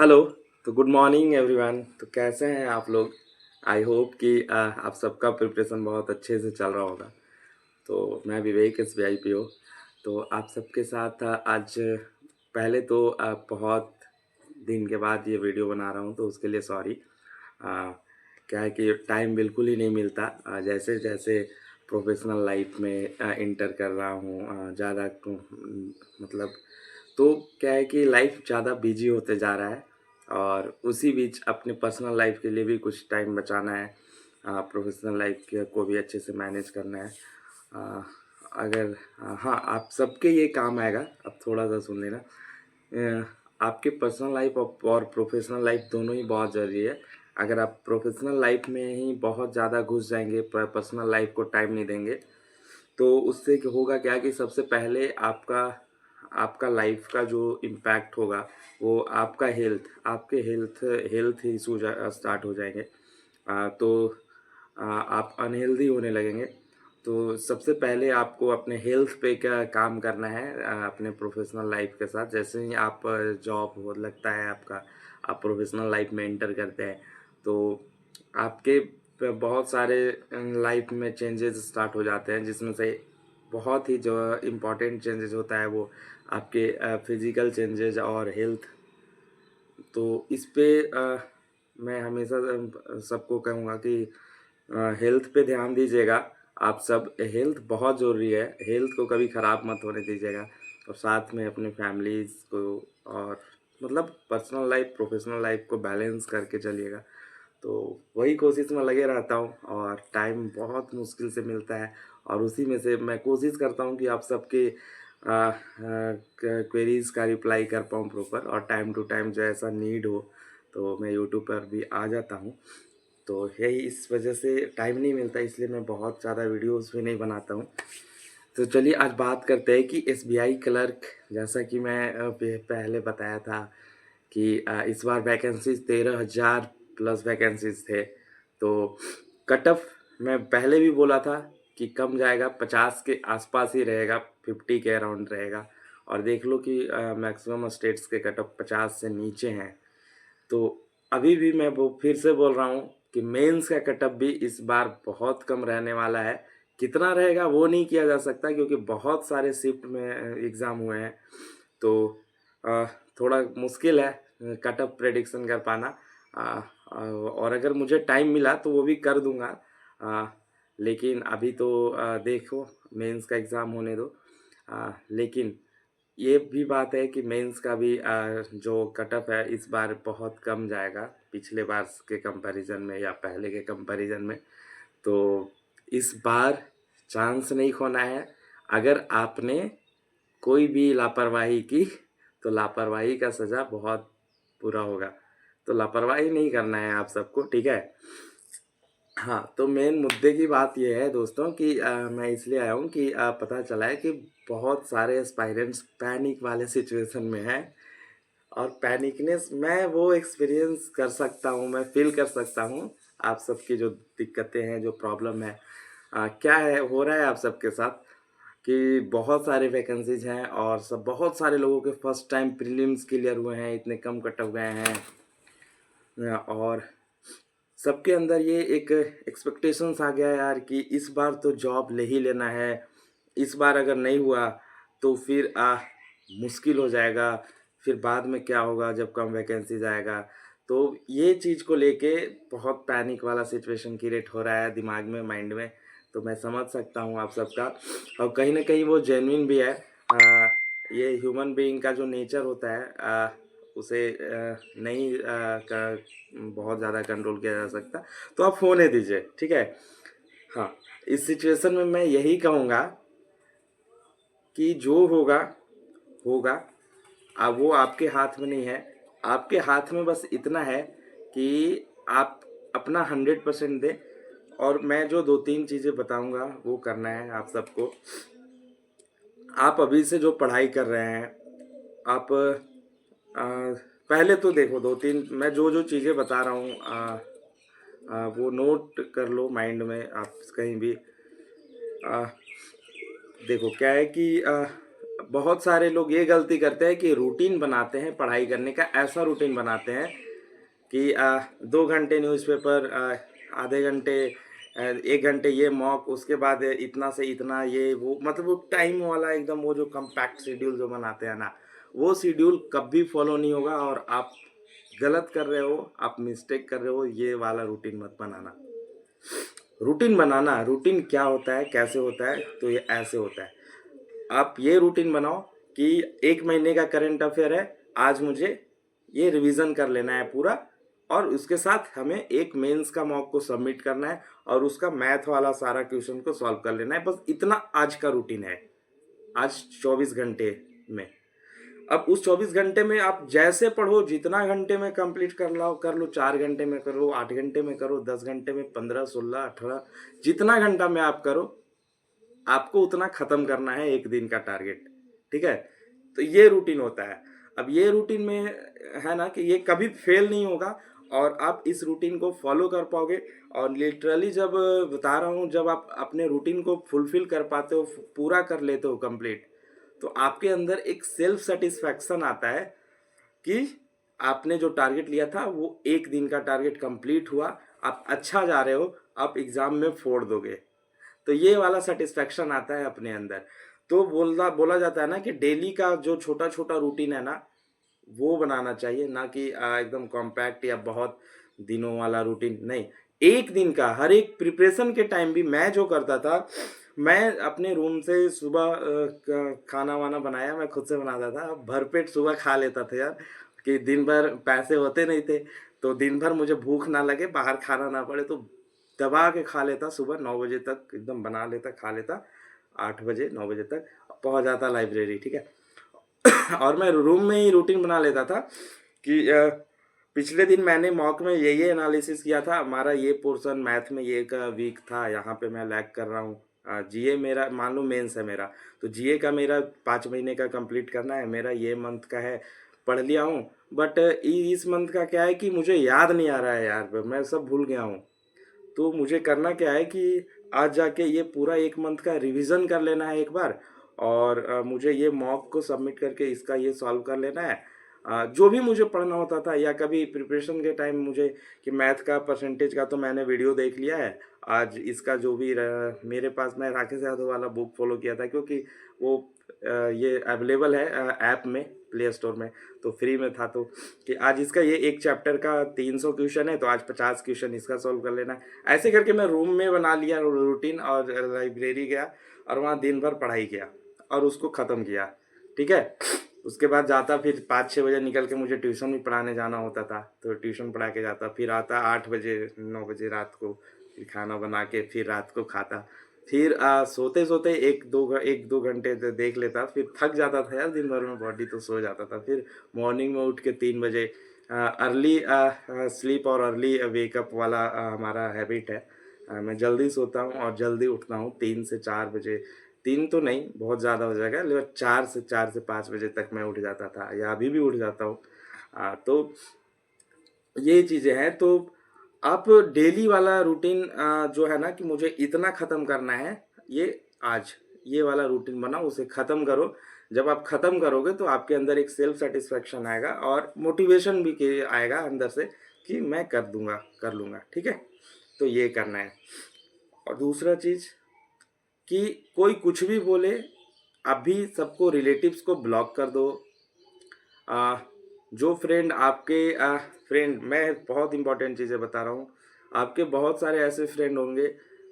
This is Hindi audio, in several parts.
हेलो। तो गुड मॉर्निंग एवरीवन। तो कैसे हैं आप लोग? आई होप कि आप सबका प्रिपरेशन बहुत अच्छे से चल रहा होगा। तो मैं विवेक SBI PO। तो आप सबके साथ आज पहले तो बहुत दिन के बाद ये वीडियो बना रहा हूँ, तो उसके लिए सॉरी। क्या है कि टाइम बिल्कुल ही नहीं मिलता। जैसे जैसे प्रोफेशनल लाइफ में इंटर कर रहा हूँ, ज़्यादा मतलब, तो क्या है कि लाइफ ज़्यादा बिजी होते जा रहा है, और उसी बीच अपने पर्सनल लाइफ के लिए भी कुछ टाइम बचाना है। प्रोफेशनल लाइफ को भी अच्छे से मैनेज करना है। अ, अगर हाँ, आप सबके ये काम आएगा। अब थोड़ा सा सुन लेना। आपके पर्सनल लाइफ और प्रोफेशनल लाइफ दोनों ही बहुत ज़रूरी है। अगर आप प्रोफेशनल लाइफ में ही बहुत ज़्यादा घुस जाएंगे, पर्सनल लाइफ को टाइम नहीं देंगे, तो उससे होगा क्या कि सबसे पहले आपका आपका लाइफ का जो इम्पैक्ट होगा वो आपका आपके हेल्थ इशू स्टार्ट हो जाएंगे। तो आप अनहेल्दी होने लगेंगे। तो सबसे पहले आपको अपने हेल्थ पे क्या काम करना है, अपने प्रोफेशनल लाइफ के साथ। जैसे ही आप जॉब हो लगता है आपका, आप प्रोफेशनल लाइफ में एंटर करते हैं, तो आपके बहुत सारे लाइफ में चेंजेस स्टार्ट हो जाते हैं, जिसमें से बहुत ही जो इम्पोर्टेंट चेंजेस होता है वो आपके फिजिकल चेंजेस और हेल्थ। तो इस पे मैं हमेशा सबको कहूँगा कि हेल्थ पे ध्यान दीजिएगा। आप सब, हेल्थ बहुत ज़रूरी है, हेल्थ को कभी ख़राब मत होने दीजिएगा। और साथ में अपने फैमिलीज़ को, और मतलब पर्सनल लाइफ प्रोफेशनल लाइफ को बैलेंस करके चलिएगा। तो वही कोशिश में लगे रहता हूँ, और टाइम बहुत मुश्किल से मिलता है, और उसी में से मैं कोशिश करता हूँ कि आप सबके क्वेरीज़ का रिप्लाई कर पाऊँ प्रॉपर, और टाइम टू टाइम जो ऐसा नीड हो तो मैं यूट्यूब पर भी आ जाता हूँ। तो यही इस वजह से टाइम नहीं मिलता, इसलिए मैं बहुत ज़्यादा वीडियोस भी नहीं बनाता हूँ। तो चलिए आज बात करते हैं कि SBI क्लर्क, जैसा कि मैं पहले बताया था कि इस बार वैकेंसीज 13,000 प्लस वैकेंसीज थे। तो कट ऑफ मैं पहले भी बोला था कि कम जाएगा, 50 के आसपास ही रहेगा, 50 के अराउंड रहेगा। और देख लो कि मैक्सिमम स्टेट्स के कट ऑफ 50 से नीचे हैं। तो अभी भी मैं वो फिर से बोल रहा हूँ कि मेंस का कटअप भी इस बार बहुत कम रहने वाला है। कितना रहेगा वो नहीं किया जा सकता, क्योंकि बहुत सारे शिफ्ट में एग्ज़ाम हुए हैं। तो अ, थोड़ा मुश्किल है कटअप प्रेडिक्शन कर पाना। और अगर मुझे टाइम मिला तो वो भी कर दूंगा। अ, लेकिन अभी तो देखो, मेंस का एग्ज़ाम होने दो। लेकिन ये भी बात है कि मेंस का भी जो कटअप है इस बार बहुत कम जाएगा, पिछले बार के कंपैरिजन में या पहले के कंपैरिजन में। तो इस बार चांस नहीं खोना है। अगर आपने कोई भी लापरवाही की, तो लापरवाही का सज़ा बहुत बुरा होगा। तो लापरवाही नहीं करना है आप सबको, ठीक है? हाँ, तो मेन मुद्दे की बात ये है दोस्तों कि मैं इसलिए आया हूँ कि पता चला है कि बहुत सारे एस्पायरेंट्स पैनिक वाले सिचुएशन में हैं। और पैनिकनेस मैं वो एक्सपीरियंस कर सकता हूँ, मैं फील कर सकता हूँ। आप सबकी जो दिक्कतें हैं, जो प्रॉब्लम है, क्या है हो रहा है आप सबके साथ, कि बहुत सारे वैकेंसीज हैं, और सब बहुत सारे लोगों के फर्स्ट टाइम प्रीलिम्स क्लियर हुए हैं, इतने कम कट ऑफ गए हैं। और सबके अंदर ये एक एक्सपेक्टेशंस आ गया यार कि इस बार तो जॉब ले ही लेना है। इस बार अगर नहीं हुआ तो फिर मुश्किल हो जाएगा। फिर बाद में क्या होगा जब कम वैकेंसीज आएगा। तो ये चीज़ को लेके बहुत पैनिक वाला सिचुएशन क्रिएट हो रहा है दिमाग में, माइंड में। तो मैं समझ सकता हूँ आप सबका, और कहीं ना कहीं वो जेन्युइन भी है। ये ह्यूमन बीइंग का जो नेचर होता है, उसे नहीं बहुत ज़्यादा कंट्रोल किया जा सकता। तो आप होने दीजिए, ठीक है? हाँ, इस सिचुएशन में मैं यही कहूँगा कि जो होगा होगा। अब वो आपके हाथ में नहीं है। आपके हाथ में बस इतना है कि आप अपना 100% दें। और मैं जो दो तीन चीज़ें बताऊंगा वो करना है आप सबको। आप अभी से जो पढ़ाई कर रहे हैं, आप पहले तो देखो, दो तीन मैं जो जो चीज़ें बता रहा हूँ वो नोट कर लो माइंड में, आप कहीं भी। आ, देखो क्या है कि बहुत सारे लोग ये गलती करते हैं कि रूटीन बनाते हैं पढ़ाई करने का, ऐसा रूटीन बनाते हैं कि 2 घंटे न्यूज़पेपर, आधे घंटे, 1 घंटे ये मॉक, उसके बाद इतना से इतना ये वो, मतलब वो टाइम वाला एकदम वो जो कम्पैक्ट शेड्यूल जो बनाते हैं ना, वो शेड्यूल कभी फॉलो नहीं होगा और आप गलत कर रहे हो, आप मिस्टेक कर रहे हो, ये वाला रूटीन मत बनाना। रूटीन बनाना, रूटीन क्या होता है, कैसे होता है, तो ये ऐसे होता है। आप ये रूटीन बनाओ कि 1 महीने का करंट अफेयर है, आज मुझे ये रिवीजन कर लेना है पूरा, और उसके साथ हमें एक मेंस का मॉक को सबमिट करना है और उसका मैथ वाला सारा क्वेश्चन को सॉल्व कर लेना है। बस इतना आज का रूटीन है, आज 24 घंटे में। अब उस 24 घंटे में आप जैसे पढ़ो, जितना घंटे में कंप्लीट कर लो, 4 घंटे में करो, 8 घंटे में करो, 10 घंटे में, 15, 16, 18, जितना घंटा में आप करो, आपको उतना खत्म करना है एक दिन का टारगेट। ठीक है, तो ये रूटीन होता है। अब ये रूटीन में है ना कि ये कभी फेल नहीं होगा और आप इस रूटीन को फॉलो कर पाओगे। और लिटरली जब बता रहा हूँ, जब आप अपने रूटीन को फुलफिल कर पाते हो, पूरा कर लेते हो कंप्लीट, तो आपके अंदर एक सेल्फ सेटिस्फैक्शन आता है कि आपने जो टारगेट लिया था वो एक दिन का टारगेट कंप्लीट हुआ, आप अच्छा जा रहे हो, आप एग्जाम में फोड़ दोगे। तो ये वाला सेटिस्फैक्शन आता है अपने अंदर। तो बोला बोला जाता है ना कि डेली का जो छोटा छोटा रूटीन है ना, वो बनाना चाहिए, ना कि एकदम कॉम्पैक्ट या बहुत दिनों वाला रूटीन नहीं। एक दिन का, हर एक प्रिपरेशन के टाइम भी मैं जो करता था, मैं अपने रूम से सुबह खाना वाना बनाया, मैं खुद से बनाता था, भरपेट सुबह खा लेता था यार, कि दिन भर पैसे होते नहीं थे, तो दिन भर मुझे भूख ना लगे, बाहर खाना ना पड़े, तो दबा के खा लेता, सुबह 9 बजे तक एकदम बना लेता, खा लेता, 8 बजे 9 बजे तक पहुंच जाता लाइब्रेरी। ठीक है, और मैं रूम में ही रूटीन बना लेता था कि पिछले दिन मैंने मॉक में ये एनालिसिस किया था, हमारा ये पोर्शन मैथ में ये का वीक था, यहाँ पे मैं लैग कर रहा हूँ। जीए मेरा, मान लो मेंस है मेरा, तो जीए का मेरा 5 महीने का कंप्लीट करना है, मेरा ये मंथ का है, पढ़ लिया हूँ। बट इस मंथ का क्या है कि मुझे याद नहीं आ रहा है यार, मैं सब भूल गया हूँ। तो मुझे करना क्या है कि आज जाके ये पूरा एक मंथ का रिवीजन कर लेना है एक बार, और मुझे ये मॉक को सबमिट करके इसका ये सॉल्व कर लेना है। जो भी मुझे पढ़ना होता था, या कभी प्रिपरेशन के टाइम मुझे कि मैथ का परसेंटेज का तो मैंने वीडियो देख लिया है, आज इसका जो भी मेरे पास, मैं राकेश यादव वाला बुक फॉलो किया था, क्योंकि वो ये अवेलेबल है ऐप में, प्ले स्टोर में, तो फ्री में था, तो कि आज इसका ये एक चैप्टर का 300 क्वेश्चन है, तो आज 50 क्वेश्चन इसका सॉल्व कर लेना है। ऐसे करके मैं रूम में बना लिया रूटीन, और लाइब्रेरी गया और वहाँ दिन भर पढ़ाई किया और उसको ख़त्म किया। ठीक है, उसके बाद जाता, फिर 5-6 बजे निकल के मुझे ट्यूशन भी पढ़ाने जाना होता था, तो ट्यूशन पढ़ा के जाता, फिर आता 8 बजे 9 बजे रात को, फिर खाना बना के फिर रात को खाता, फिर सोते सोते 1-2 घंटे देख लेता, फिर थक जाता था यार दिन भर में बॉडी, तो सो जाता था। फिर मॉर्निंग में उठ के 3 बजे, अर्ली स्लीप और अर्ली वेकअप वाला हमारा हैबिट है। मैं जल्दी सोता हूँ और जल्दी उठता हूँ, 3 से 4 बजे, 3 तो नहीं, बहुत ज़्यादा हो जाएगा, लेकिन 4 से 5 बजे तक मैं उठ जाता था, या अभी भी उठ जाता हूँ। तो ये चीज़ें हैं। तो आप डेली वाला रूटीन जो है ना कि मुझे इतना ख़त्म करना है, ये आज ये वाला रूटीन बनाओ, उसे ख़त्म करो। जब आप ख़त्म करोगे तो आपके अंदर एक सेल्फ सेटिस्फैक्शन आएगा और मोटिवेशन भी आएगा अंदर से कि मैं कर दूंगा, कर लूँगा। ठीक है, तो ये करना है। और दूसरा चीज़ कि कोई कुछ भी बोले, अभी सबको, रिलेटिव्स को ब्लॉक कर दो। आ, जो फ्रेंड आपके फ्रेंड, मैं बहुत इंपॉर्टेंट चीज़ें बता रहा हूँ, आपके बहुत सारे ऐसे फ्रेंड होंगे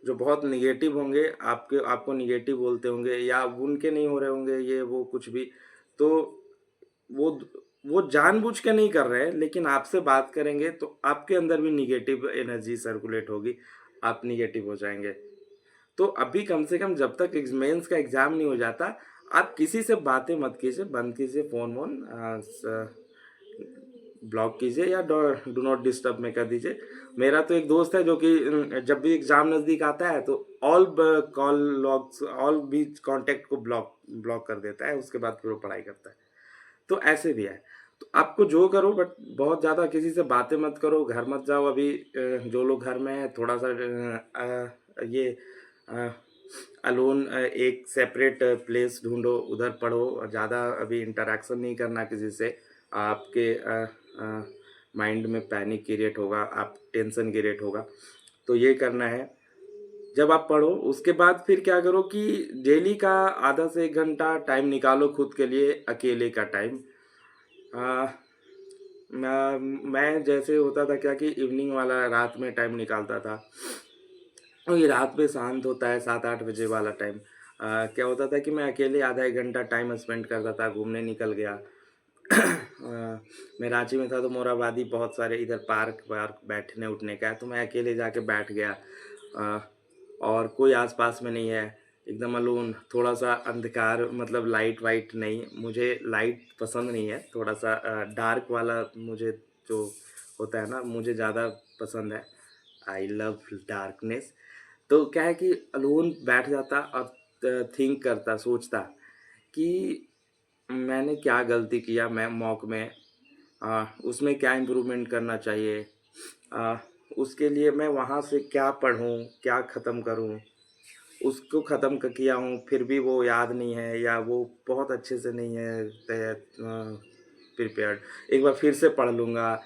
जो बहुत निगेटिव होंगे, आपको निगेटिव बोलते होंगे, या उनके नहीं हो रहे होंगे ये वो कुछ भी, तो वो वो जानबूझ के नहीं कर रहे हैं, लेकिन आपसे बात करेंगे तो आपके अंदर भी निगेटिव एनर्जी सर्कुलेट होगी, आप निगेटिव हो जाएंगे। तो अभी कम से कम जब तक मेंस का एग्ज़ाम नहीं हो जाता, आप किसी से बातें मत कीजिए, बंद कीजिए, फ़ोन वोन ब्लॉक कीजिए, या डू नॉट डिस्टर्ब में कर दीजिए। मेरा तो एक दोस्त है जो कि जब भी एग्ज़ाम नज़दीक आता है तो ऑल कॉल लॉग्स, ऑल भी कॉन्टैक्ट को ब्लॉक ब्लॉक कर देता है, उसके बाद फिर वो पढ़ाई करता है। तो ऐसे भी है। तो आपको जो करो, बट बहुत ज़्यादा किसी से बातें मत करो, घर मत जाओ अभी। जो लोग घर में हैं थोड़ा सा ये अलोन एक सेपरेट प्लेस ढूंढो, उधर पढ़ो, और ज़्यादा अभी इंटरेक्शन नहीं करना किसी से। आपके माइंड में पैनिक क्रिएट होगा, आप टेंशन क्रिएट होगा, तो ये करना है। जब आप पढ़ो उसके बाद फिर क्या करो कि डेली का आधा से 1 घंटा टाइम निकालो खुद के लिए, अकेले का टाइम। मैं जैसे होता था क्या कि इवनिंग वाला रात में टाइम निकालता था। और ये रात में शांत होता है 7-8 बजे वाला टाइम। क्या होता था कि मैं अकेले आधा 1 घंटा टाइम स्पेंड करता था, घूमने निकल गया। मैं रांची में था तो मोराबादी बहुत सारे इधर पार्क वार्क बैठने उठने का है, तो मैं अकेले जाके बैठ गया। अ, और कोई आसपास में नहीं है, एकदम अलोन, थोड़ा सा अंधकार, मतलब लाइट वाइट नहीं, मुझे लाइट पसंद नहीं है, थोड़ा सा डार्क वाला मुझे जो होता है ना, मुझे ज़्यादा पसंद है। I love darkness. तो क्या है कि अलोन बैठ जाता और थिंक करता, सोचता कि मैंने क्या गलती किया मैं मॉक में, उसमें क्या इम्प्रूवमेंट करना चाहिए, आ, उसके लिए मैं वहाँ से क्या पढूँ, क्या ख़त्म करूँ। उसको ख़त्म किया हूँ फिर भी वो याद नहीं है, या वो बहुत अच्छे से नहीं है प्रिपेयर्ड। एक बार फिर से पढ़ लूँगा।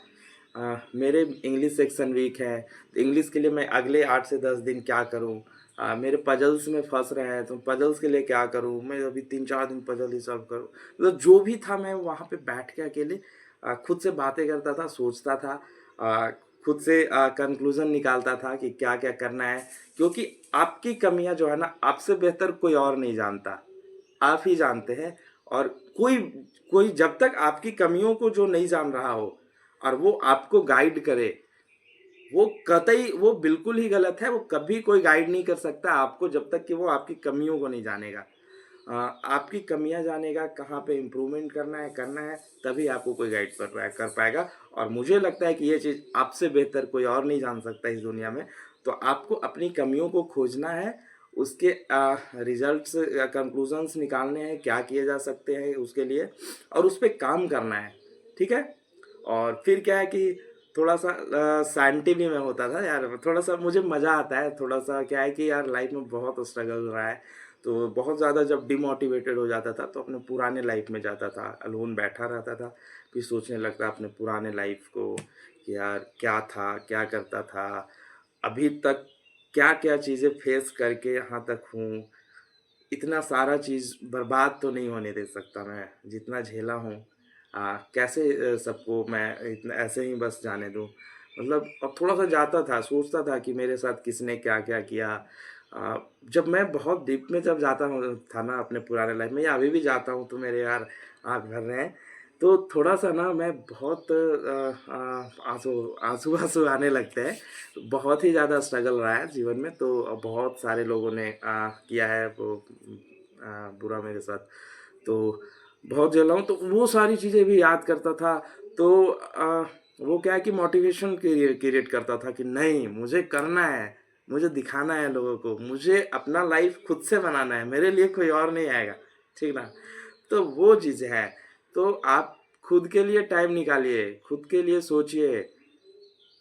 मेरे इंग्लिश सेक्शन वीक है, तो इंग्लिश के लिए मैं अगले 8 से 10 दिन क्या करूँ। मेरे पजल्स में फंस रहे हैं, तो पजल्स के लिए क्या करूँ, मैं अभी 3-4 दिन पजल ही सॉल्व करूँ। मतलब जो भी था मैं वहाँ पे बैठ के अकेले खुद से बातें करता था, सोचता था, अ, खुद से कंक्लूज़न निकालता था कि क्या क्या करना है। क्योंकि आपकी कमियां जो है ना, आपसे बेहतर कोई और नहीं जानता, आप ही जानते हैं। और कोई कोई जब तक आपकी कमियों को जो नहीं जान रहा हो और वो आपको गाइड करे, वो कतई, वो बिल्कुल ही गलत है। वो कभी कोई गाइड नहीं कर सकता आपको जब तक कि वो आपकी कमियों को नहीं जानेगा। आपकी कमियां जानेगा, कहाँ पे इम्प्रूवमेंट करना है, तभी आपको कोई गाइड कर पाएगा। और मुझे लगता है कि ये चीज़ आपसे बेहतर कोई और नहीं जान सकता इस दुनिया में। तो आपको अपनी कमियों को खोजना है, उसके रिजल्ट्स या कंक्लूजन्स निकालने हैं, क्या किए जा सकते हैं उसके लिए, और उस पे काम करना है। ठीक है। और फिर क्या है कि थोड़ा सा साइंटिफिक में होता था यार, थोड़ा सा मुझे मज़ा आता है। थोड़ा सा क्या है कि यार लाइफ में बहुत स्ट्रगल रहा है, तो बहुत ज़्यादा जब डिमोटिवेटेड हो जाता था तो अपने पुराने लाइफ में जाता था, अलोन बैठा रहता था, फिर सोचने लगता अपने पुराने लाइफ को कि यार क्या था, क्या करता था, अभी तक क्या क्या चीज़ें फेस करके यहाँ तक हूँ। इतना सारा चीज़ बर्बाद तो नहीं होने दे सकता मैं, जितना झेला हूँ। कैसे सबको मैं इतना ऐसे ही बस जाने दूँ। मतलब अब थोड़ा-सा जाता था, सोचता था कि मेरे साथ किसने क्या-क्या किया। जब मैं बहुत डीप में जब जाता हूँ था ना अपने पुराने लाइफ़ में, या अभी भी जाता हूँ, तो मेरे यार आँख भर रहे हैं। तो थोड़ा-सा ना मैं बहुत आँसू आँसू-वाँसू आने लगते हैं। बहुत ही ज़्यादा स्ट्रगल रहा है जीवन में, तो बहुत सारे लोगों ने किया है वो बुरा मेरे साथ। तो बहुत झेला हूँ, तो वो सारी चीज़ें भी याद करता था। तो वो क्या है कि मोटिवेशन क्रिएट करता था कि नहीं, मुझे करना है, मुझे दिखाना है लोगों को, मुझे अपना लाइफ खुद से बनाना है, मेरे लिए कोई और नहीं आएगा। ठीक ना? तो वो चीज़ है। तो आप खुद के लिए टाइम निकालिए, खुद के लिए सोचिए।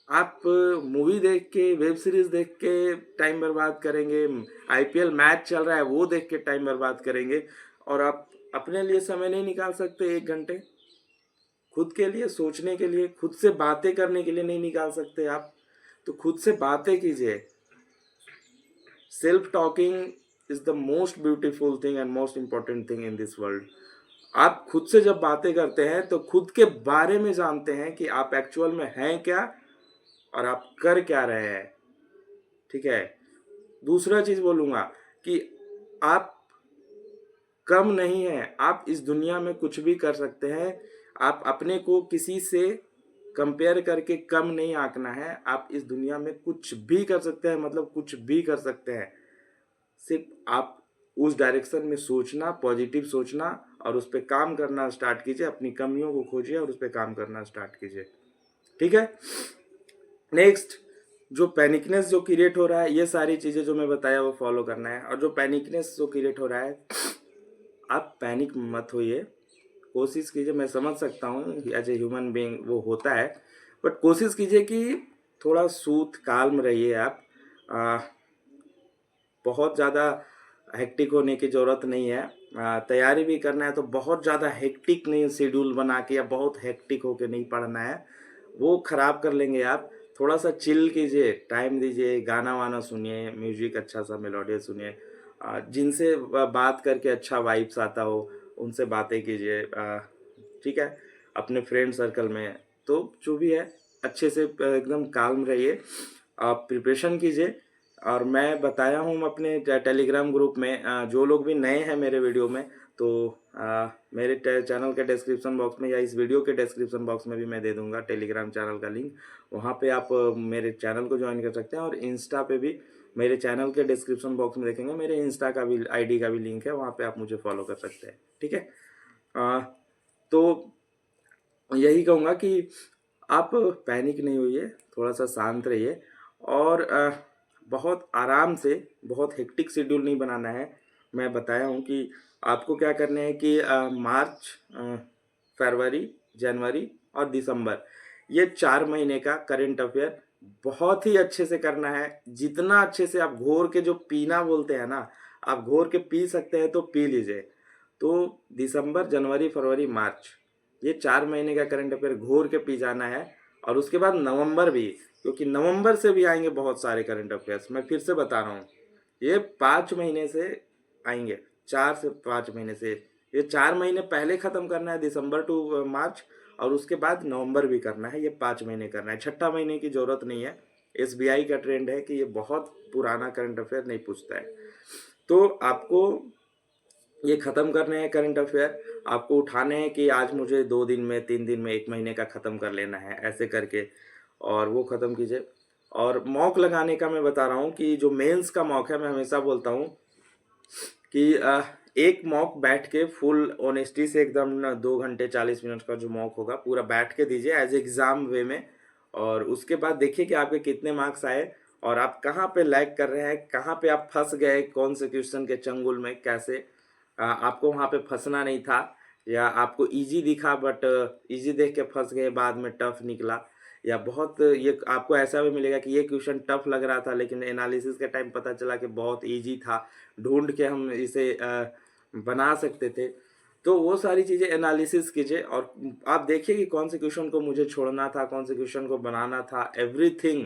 आप मूवी देख के, वेब सीरीज़ देख के टाइम बर्बाद करेंगे, आईपीएल मैच चल रहा है वो देख के टाइम बर्बाद करेंगे, और आप अपने लिए समय नहीं निकाल सकते 1 घंटे? खुद के लिए सोचने के लिए, खुद से बातें करने के लिए नहीं निकाल सकते आप? तो खुद से बातें कीजिए। Self talking is the most beautiful thing and most important thing in this world. आप खुद से जब बातें करते हैं तो खुद के बारे में जानते हैं कि आप एक्चुअल में हैं क्या और आप कर क्या रहे हैं। ठीक है। दूसरा चीज़ बोलूँगा कि आप कम नहीं हैं, आप इस दुनिया में कुछ भी कर सकते हैं। आप अपने को किसी से कंपेयर करके कम नहीं आंकना है। आप इस दुनिया में कुछ भी कर सकते हैं, मतलब कुछ भी कर सकते हैं। सिर्फ आप उस डायरेक्शन में सोचना, पॉजिटिव सोचना, और उस पे काम करना स्टार्ट कीजिए। अपनी कमियों को खोजिए और उस पे काम करना स्टार्ट कीजिए। ठीक है? नेक्स्ट, जो पैनिकनेस जो क्रिएट हो रहा है, ये सारी चीज़ें जो मैं बताया वो फॉलो करना है। और जो पैनिकनेस जो क्रिएट हो रहा है, आप पैनिक मत होइए। कोशिश कीजिए, मैं समझ सकता हूँ एज ए ह्यूमन बीइंग वो होता है, बट कोशिश कीजिए कि थोड़ा सूथ काल्म रहिए आप। बहुत ज़्यादा हेक्टिक होने की ज़रूरत नहीं है। तैयारी भी करना है तो बहुत ज़्यादा हेक्टिक नहीं शेड्यूल बना के या बहुत हेक्टिक होके नहीं पढ़ना है, वो ख़राब कर लेंगे आप। थोड़ा-सा चिल कीजिए, टाइम दीजिए, गाना-वाना सुनिए, म्यूज़िक अच्छा-सा मेलोडियस सुनिए। जिनसे बात करके अच्छा वाइब्स आता हो, उनसे बातें कीजिए, ठीक है? अपने फ्रेंड सर्कल में, तो जो भी है अच्छे से एकदम काल्म रहिए। आप प्रिपरेशन कीजिए और मैं बताया हूँ अपने टेलीग्राम ग्रुप में, जो लोग भी नए हैं मेरे वीडियो में, तो मेरे चैनल के डिस्क्रिप्शन बॉक्स में या इस वीडियो के डिस्क्रिप्शन बॉक्स में भी मैं दे दूंगा टेलीग्राम चैनल का लिंक। वहाँ पे आप मेरे चैनल को ज्वाइन कर सकते हैं, और इंस्टा पे भी मेरे चैनल के डिस्क्रिप्शन बॉक्स में देखेंगे मेरे इंस्टा का भी आईडी का भी लिंक है, वहाँ पे आप मुझे फॉलो कर सकते हैं, ठीक है। तो यही कहूँगा कि आप पैनिक नहीं होइए, थोड़ा-सा शांत रहिए, और बहुत आराम से, बहुत हेक्टिक शेड्यूल नहीं बनाना है। मैं बताया हूँ कि आपको क्या करना है कि मार्च, फरवरी, जनवरी और दिसंबर, ये 4 महीने का करंट अफ़ेयर बहुत ही अच्छे से करना है। जितना अच्छे से आप घोर के, जो पीना बोलते हैं ना, आप घोर के पी सकते हैं तो पी लीजिए। तो दिसंबर, जनवरी, फरवरी, मार्च, ये 4 महीने का करंट अफेयर घोर के पी जाना है। और उसके बाद नवंबर भी, क्योंकि नवंबर से भी आएंगे बहुत सारे करंट अफेयर्स। मैं फिर से बता रहा हूँ, ये 5 महीने से आएंगे, 4 से 5 महीने से। ये 4 महीने पहले ख़त्म करना है, दिसंबर टू मार्च, और उसके बाद नवंबर भी करना है। ये 5 महीने करना है, छठा महीने की ज़रूरत नहीं है। एसबीआई का ट्रेंड है कि ये बहुत पुराना करंट अफेयर नहीं पूछता है। तो आपको ये ख़त्म करने हैं करंट अफेयर, आपको उठाने हैं कि आज मुझे 2 दिन में, 3 दिन में, 1 महीने का ख़त्म कर लेना है, ऐसे करके, और वो ख़त्म कीजिए। और मॉक लगाने का मैं बता रहा हूँ कि जो मेंस का मॉक है, मैं हमेशा बोलता हूँ कि एक मॉक बैठ के फुल ऑनेस्टी से एकदम ना, 2 घंटे 40 मिनट का जो मॉक होगा पूरा बैठ के दीजिए एज एग्ज़ाम वे में। और उसके बाद देखिए कि आपके कितने मार्क्स आए, और आप कहाँ पे लैग कर रहे हैं, कहाँ पे आप फंस गए, कौन से क्वेश्चन के चंगुल में, कैसे आपको वहाँ पे फंसना नहीं था, या आपको इजी दिखा बट इजी देख के फंस गए, बाद में टफ निकला। या बहुत, ये आपको ऐसा भी मिलेगा कि ये क्वेश्चन टफ लग रहा था लेकिन एनालिसिस के टाइम पता चला कि बहुत इजी था, ढूंढ के हम इसे बना सकते थे। तो वो सारी चीज़ें एनालिसिस कीजिए, और आप देखिए कि कौन से क्वेश्चन को मुझे छोड़ना था, कौन से क्वेश्चन को बनाना था, एवरीथिंग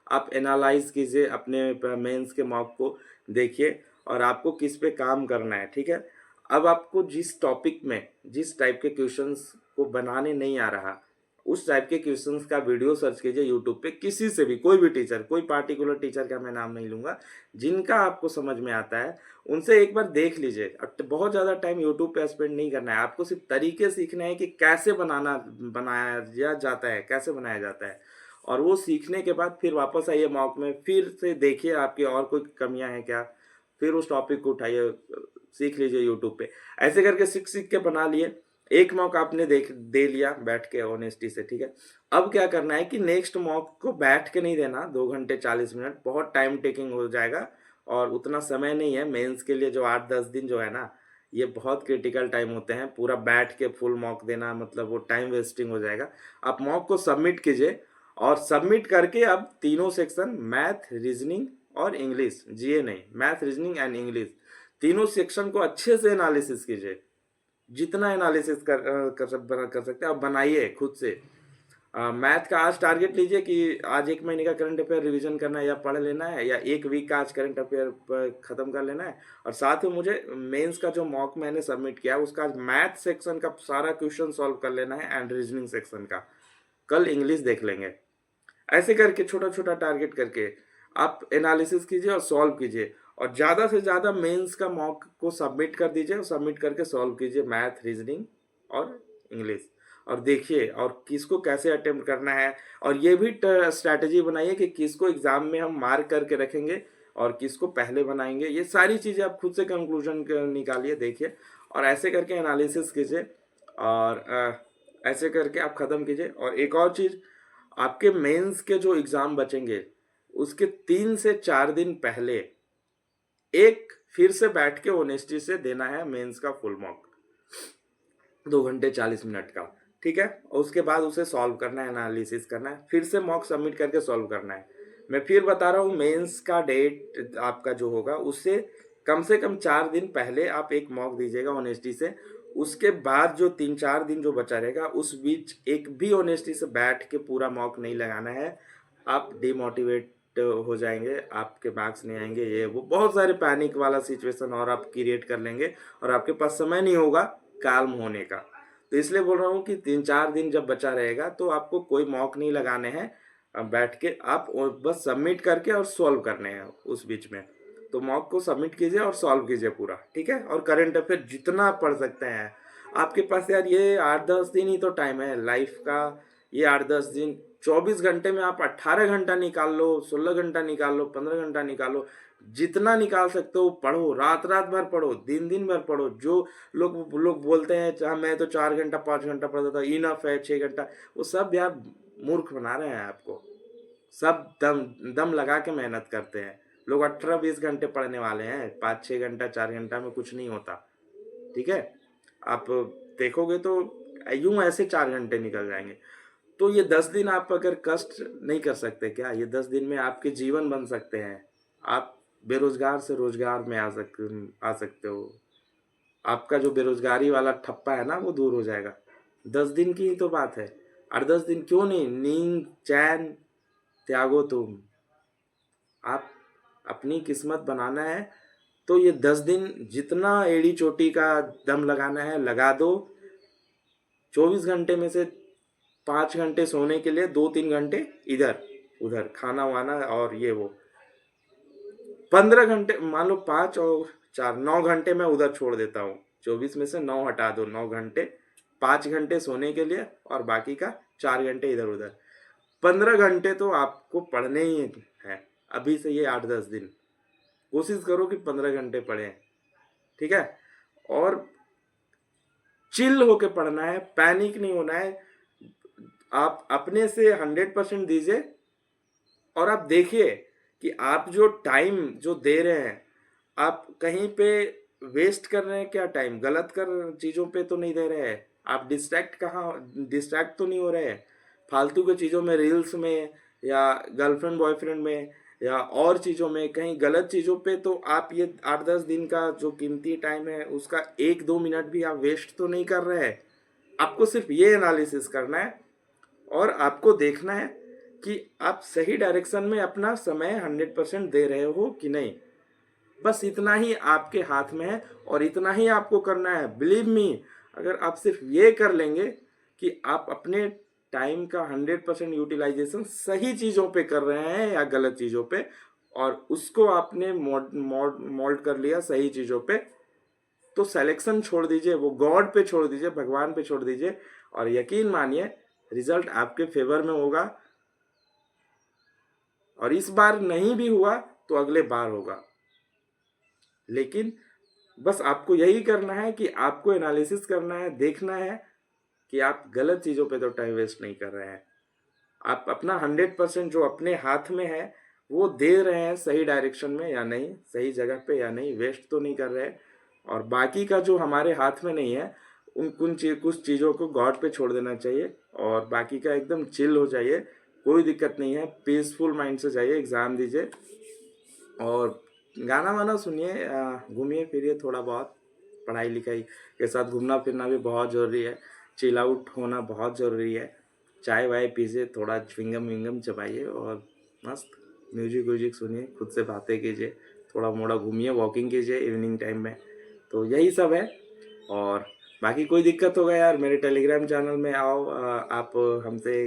आप एनालाइज कीजिए अपने मेंस के मॉक को, देखिए, और आपको किस पे काम करना है, ठीक है। अब आपको जिस टॉपिक में, जिस टाइप के क्वेश्चंस को बनाने नहीं आ रहा, उस टाइप के क्वेश्चंस का वीडियो सर्च कीजिए यूट्यूब पे, किसी से भी, कोई भी टीचर, कोई पार्टिकुलर टीचर का मैं नाम नहीं लूँगा, जिनका आपको समझ में आता है उनसे एक बार देख लीजिए। बहुत ज़्यादा टाइम यूट्यूब पे स्पेंड नहीं करना है, आपको सिर्फ तरीके सीखने हैं कि कैसे बनाया जाता है, कैसे बनाया जाता है। और वो सीखने के बाद फिर वापस आइए मॉक में, फिर से देखिए आपकी और कोई कमियां हैं क्या, फिर उस टॉपिक को उठाइए, सीख लीजिए यूट्यूब पे। ऐसे करके सीख सीख के बना लिए। एक मॉक आपने दे लिया बैठ के ऑनेस्टी से, ठीक है। अब क्या करना है कि नेक्स्ट मॉक को बैठ के नहीं देना, 2 घंटे 40 मिनट बहुत टाइम टेकिंग हो जाएगा, और उतना समय नहीं है मेंस के लिए। जो 8-10 दिन जो है ना, ये बहुत क्रिटिकल टाइम होते हैं, पूरा बैठ के फुल मॉक देना मतलब वो टाइम वेस्टिंग हो जाएगा। आप मॉक को सबमिट कीजिए, और सबमिट करके अब तीनों सेक्शन, मैथ, रीजनिंग और इंग्लिश, जीए नहीं, मैथ, रीजनिंग एंड इंग्लिश, तीनों सेक्शन को अच्छे से एनालिसिस कीजिए। जितना एनालिसिस कर सकते हैं आप बनाइए खुद से। मैथ का आज टारगेट लीजिए कि आज 1 महीने का करंट अफेयर रिवीजन करना है या पढ़ लेना है, या 1 वीक का आज करंट अफेयर खत्म कर लेना है। और साथ में मुझे मेंस का जो मॉक मैंने सबमिट किया उसका आज मैथ सेक्शन का सारा क्वेश्चन सॉल्व कर लेना है, एंड रीजनिंग सेक्शन का। कल इंग्लिश देख लेंगे। ऐसे करके छोटा छोटा टारगेट करके आप एनालिसिस कीजिए और सॉल्व कीजिए, और ज़्यादा से ज़्यादा मेंस का मॉक को सबमिट कर दीजिए, और सबमिट करके सॉल्व कीजिए मैथ, रीजनिंग और इंग्लिश, और देखिए और किसको कैसे अटेम्प्ट करना है। और ये भी स्ट्रैटेजी बनाइए कि किसको एग्ज़ाम में हम मार्क करके रखेंगे और किसको पहले बनाएंगे। ये सारी चीज़ें आप खुद से कंक्लूजन निकालिए, देखिए, और ऐसे करके एनालिसिस कीजिए, और ऐसे करके आप ख़त्म कीजिए। और एक और चीज़, आपके मेंस के जो एग्ज़ाम बचेंगे उसके 3 से 4 दिन पहले एक फिर से बैठ के ऑनेस्टी से देना है मेंस का फुल मॉक, 2 घंटे 40 मिनट का, ठीक है। और उसके बाद उसे सॉल्व करना है, एनालिसिस करना है, फिर से मॉक सबमिट करके सॉल्व करना है। मैं फिर बता रहा हूँ, मेंस का डेट आपका जो होगा उससे कम से कम 4 दिन पहले आप एक मॉक दीजिएगा ऑनेस्टी से। उसके बाद जो 3-4 दिन जो बचा रहेगा, उस बीच एक भी ऑनेस्टी से बैठ के पूरा मॉक नहीं लगाना है। आप डिमोटिवेट हो जाएँगे, आपके मार्क्स नहीं आएँगे, ये वो बहुत सारे पैनिक वाला सिचुएशन और आप क्रिएट कर लेंगे और आपके पास समय नहीं होगा काल्म होने का। तो इसलिए बोल रहा हूँ कि 3-4 दिन जब बचा रहेगा तो आपको कोई मॉक नहीं लगाने हैं। बैठ के आप बस सबमिट करके और सॉल्व करने हैं उस बीच में। तो मॉक को सबमिट कीजिए और सॉल्व कीजिए पूरा, ठीक है? और करंट अफेयर जितना आप पढ़ सकते हैं। आपके पास यार ये 8-10 दिन ही तो टाइम है लाइफ का। ये 8-10 दिन 24 घंटे में आप 18 घंटा निकाल लो, 16 घंटा निकाल लो, 15 घंटा निकालो, जितना निकाल सकते हो पढ़ो, रात-रात भर पढ़ो, दिन-दिन भर पढ़ो। जो लोग लोग बोलते हैं मैं तो 4 घंटा 5 घंटा पढ़ता था, इनफ है 6 घंटा, वो सब यार मूर्ख बना रहे हैं आपको। सब दम दम लगा के मेहनत करते हैं। लोग 18-20 घंटे पढ़ने वाले हैं, 5-6 घंटा 4 घंटा में कुछ नहीं होता, ठीक है? आप देखोगे तो यूं ऐसे 4 घंटे निकल जाएंगे। तो ये 10 दिन आप अगर कष्ट नहीं कर सकते क्या? ये 10 दिन में आपके जीवन बन सकते हैं। आप बेरोजगार से रोजगार में आ सकते हो। आपका जो बेरोजगारी वाला ठप्पा है ना वो दूर हो जाएगा। 10 दिन की ही तो बात है। 8-10 दिन क्यों नहीं? नींद चैन त्यागो तुम। आप अपनी किस्मत बनाना है तो ये 10 दिन जितना एड़ी चोटी का दम लगाना है लगा दो। 24 घंटे में से 5 घंटे सोने के लिए, 2-3 घंटे इधर उधर खाना वाना और ये वो। 15 घंटे मान लो, 5 और 4 9 घंटे मैं उधर छोड़ देता हूँ। 24 में से 9 हटा दो, 9 घंटे, 5 घंटे सोने के लिए और बाकी का 4 घंटे इधर उधर। 15 घंटे तो आपको पढ़ने ही है अभी से। ये 8-10 दिन कोशिश करो कि 15 घंटे पढ़ें, ठीक है? और चिल होके पढ़ना है, पैनिक नहीं होना है। आप अपने से 100% दीजिए और आप देखिए कि आप जो टाइम जो दे रहे हैं, आप कहीं पे वेस्ट कर रहे हैं क्या टाइम? गलत कर चीज़ों पे तो नहीं दे रहे हैं। आप डिस्ट्रैक्ट तो नहीं हो रहे हैं फालतू के चीज़ों में, रील्स में या गर्लफ्रेंड बॉयफ्रेंड में या और चीज़ों में, कहीं गलत चीज़ों पे। तो आप ये 8-10 दिन का जो कीमती टाइम है उसका 1-2 मिनट भी आप वेस्ट तो नहीं कर रहे हैं। आपको सिर्फ ये एनालिसिस करना है और आपको देखना है कि आप सही डायरेक्शन में अपना समय 100% दे रहे हो कि नहीं। बस इतना ही आपके हाथ में है और इतना ही आपको करना है। बिलीव मी, अगर आप सिर्फ ये कर लेंगे कि आप अपने टाइम का 100% यूटिलाइजेशन सही चीज़ों पे कर रहे हैं या गलत चीज़ों पे, और उसको आपने मोल्ड कर लिया सही चीज़ों पे, तो सिलेक्शन छोड़ दीजिए, वो गॉड पे छोड़ दीजिए, भगवान पे छोड़ दीजिए और यकीन मानिए रिजल्ट आपके फेवर में होगा। और इस बार नहीं भी हुआ तो अगले बार होगा। लेकिन बस आपको यही करना है कि आपको एनालिसिस करना है, देखना है कि आप गलत चीज़ों पे तो टाइम वेस्ट नहीं कर रहे हैं। आप अपना 100% जो अपने हाथ में है वो दे रहे हैं सही डायरेक्शन में या नहीं, सही जगह पे या नहीं, वेस्ट तो नहीं कर रहे हैं। और बाकी का जो हमारे हाथ में नहीं है कुछ चीज़ों को गॉड पे छोड़ देना चाहिए और बाकी का एकदम चिल हो जाइए। कोई दिक्कत नहीं है, पीसफुल माइंड से जाइए, एग्ज़ाम दीजिए और गाना वाना सुनिए, घूमिए फिरिए थोड़ा बहुत। पढ़ाई लिखाई के साथ घूमना फिरना भी बहुत ज़रूरी है। चिल आउट होना बहुत ज़रूरी है। चाय वाय पीजिए, थोड़ा च्युइंगम विंगम चबाइए और मस्त म्यूजिक व्यूजिक सुनिए, खुद से बातें कीजिए, थोड़ा मोड़ा घूमिए, वॉकिंग कीजिए इवनिंग टाइम में। तो यही सब है। और बाकी कोई दिक्कत होगा यार मेरे टेलीग्राम चैनल में आओ, आप हमसे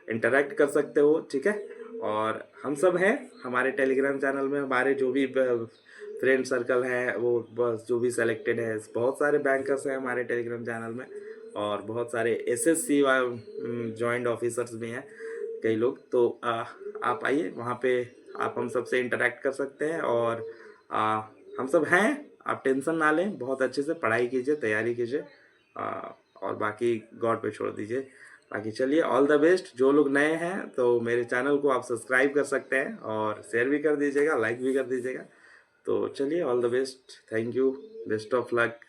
इंटरेक्ट कर सकते हो, ठीक है? और हम सब हैं हमारे टेलीग्राम चैनल में। हमारे जो भी फ्रेंड सर्कल हैं वो बस जो भी सेलेक्टेड है, बहुत सारे बैंकर्स हैं हमारे टेलीग्राम चैनल में और बहुत सारे एसएससी जॉइंट ऑफिसर्स भी हैं कई लोग। तो आप आइए वहाँ पे, आप हम सब से इंटरेक्ट कर सकते हैं और हम सब हैं। आप टेंशन ना लें, बहुत अच्छे से पढ़ाई कीजिए, तैयारी कीजिए और बाकी गॉड पे छोड़ दीजिए। बाकी चलिए, ऑल द बेस्ट। जो लोग नए हैं तो मेरे चैनल को आप सब्सक्राइब कर सकते हैं और शेयर भी कर दीजिएगा, लाइक भी कर दीजिएगा। तो चलिए, all the best, thank you, best of luck.